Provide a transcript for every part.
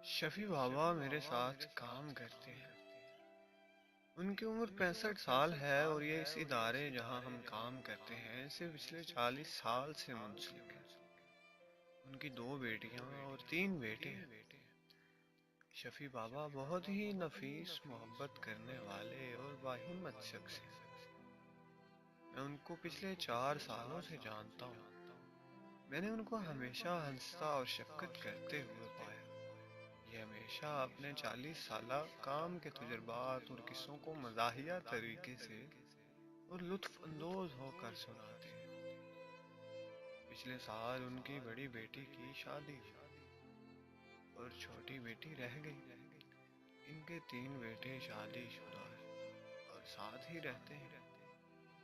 شفیع بابا میرے ساتھ کام کرتے ہیں۔ ان کی عمر 65 سال ہے اور یہ اس ادارے جہاں ہم کام کرتے ہیں سے پچھلے 40 سال سے منسلک ہے۔ ان کی 2 بیٹیاں اور 3 بیٹے ہیں۔ شفیع بابا بہت ہی نفیس، محبت کرنے والے اور باہمت شخص ہیں۔ میں ان کو پچھلے 4 سالوں سے جانتا ہوں۔ میں نے ان کو ہمیشہ ہنستا اور شفقت کرتے ہوئے پایا۔ یہ ہمیشہ اپنے 40 سالہ کام کے تجربات اور قصوں کو مزاحیہ طریقے سے اور لطف اندوز ہو کر سناتے ہیں۔ پچھلے سال ان کی بڑی بیٹی کی شادی ہوئی اور چھوٹی بیٹی رہ گئی۔ ان کے 3 بیٹے شادی شدہ ہیں اور ساتھ ہی رہتے ہیں،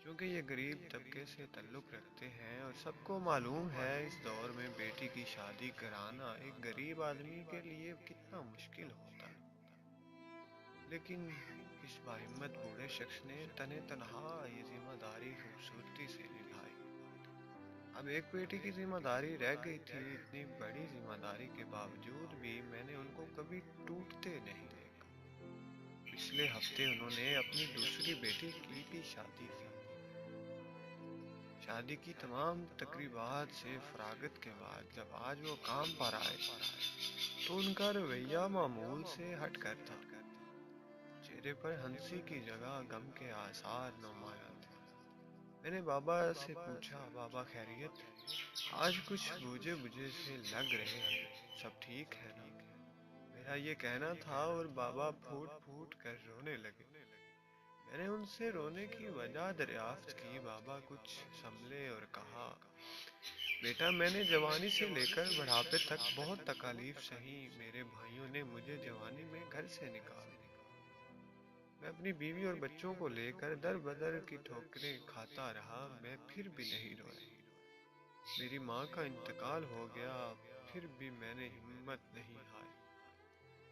چونکہ یہ غریب طبقے سے تعلق رکھتے ہیں اور سب کو معلوم ہے اس دور میں بیٹی کی شادی کرانا ایک غریب آدمی کے لیے کتنا مشکل ہوتا ہے۔ لیکن اس باہمت بوڑھے شخص نے تنہا یہ ذمہ داری خوبصورتی سے نبھائی۔ اب ایک بیٹی کی ذمہ داری رہ گئی تھی۔ اتنی بڑی ذمہ داری کے باوجود بھی میں نے ان کو کبھی ٹوٹتے نہیں دیکھا۔ پچھلے ہفتے انہوں نے اپنی دوسری بیٹی کی بھی شادی کی۔ شادی کی تمام تقریبات سے فراغت کے بعد جب آج وہ کام پر آئے تو ان کا رویہ معمول سے ہٹ کر تھا۔ چہرے پر ہنسی کی جگہ غم کے آثار نمایاں تھے۔ میں نے بابا سے پوچھا، بابا خیریت؟ آج کچھ بوجھے بوجھے سے لگ رہے ہیں، سب ٹھیک ہے نا؟ میرا یہ کہنا تھا اور بابا پھوٹ پھوٹ کر رونے لگے۔ میں نے ان سے رونے کی وجہ دریافت کی۔ بابا کچھ سنبھلے اور کہا، بیٹا میں نے جوانی سے لے کر بڑھاپے تک بہت تکالیف سہی۔ میرے بھائیوں نے مجھے جوانی میں گھر سے نکال دیا۔ میں اپنی بیوی اور بچوں کو لے کر در بدر کی ٹھوکریں کھاتا رہا، میں پھر بھی نہیں رویا۔ میری ماں کا انتقال ہو گیا، پھر بھی میں نے ہمت نہیں ہاری۔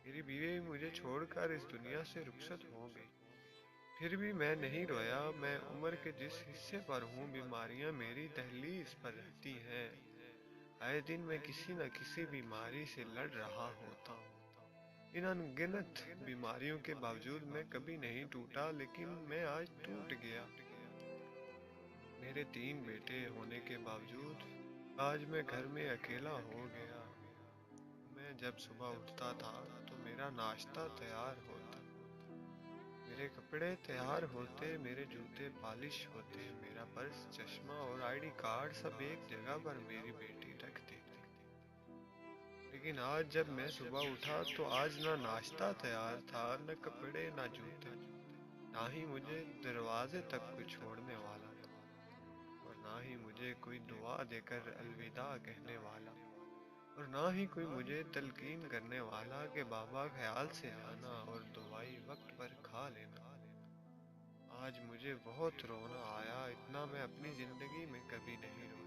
میری بیوی مجھے چھوڑ کر اس دنیا سے رخصت ہو گئی، پھر بھی میں نہیں رویا۔ میں عمر کے جس حصے پر ہوں، بیماریاں میری دہلیز پر رہتی ہیں۔ آئے دن میں کسی نہ کسی بیماری سے لڑ رہا ہوتا ہوں۔ ان انگنت بیماریوں کے باوجود میں کبھی نہیں ٹوٹا، لیکن میں آج ٹوٹ گیا۔ میرے 3 بیٹے ہونے کے باوجود آج میں گھر میں اکیلا ہو گیا۔ میں جب صبح اٹھتا تھا تو میرا ناشتہ تیار ہوتا، میرے کپڑے تیار ہوتے، میرے جوتے پالش ہوتے، میرا پرس، چشمہ اور ID کارڈ سب ایک جگہ پر میری بیٹی رکھ دیتی۔ لیکن آج جب میں صبح اٹھا تو آج نہ ناشتہ تیار تھا، نہ کپڑے، نہ جوتے، نہ ہی مجھے دروازے تک کوئی چھوڑنے والا تھا، اور نہ ہی مجھے کوئی دعا دے کر الوداع کہنے والا، اور نہ ہی کوئی مجھے تلقین کرنے والا کہ بابا خیال سے جانا اور دوائی وقت پر کھا لینا۔ آج مجھے بہت رونا آیا، اتنا میں اپنی زندگی میں کبھی نہیں رویا۔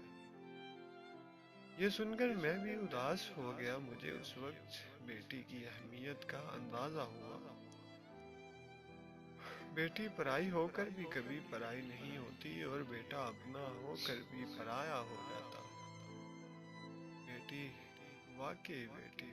یہ سن کر میں بھی اداس ہو گیا۔ مجھے اس وقت بیٹی کی اہمیت کا اندازہ ہوا۔ بیٹی پرائی ہو کر بھی کبھی پرائی نہیں ہوتی اور بیٹا اپنا ہو کر بھی پرایا ہو جاتا۔ بیٹی واقعی بیٹی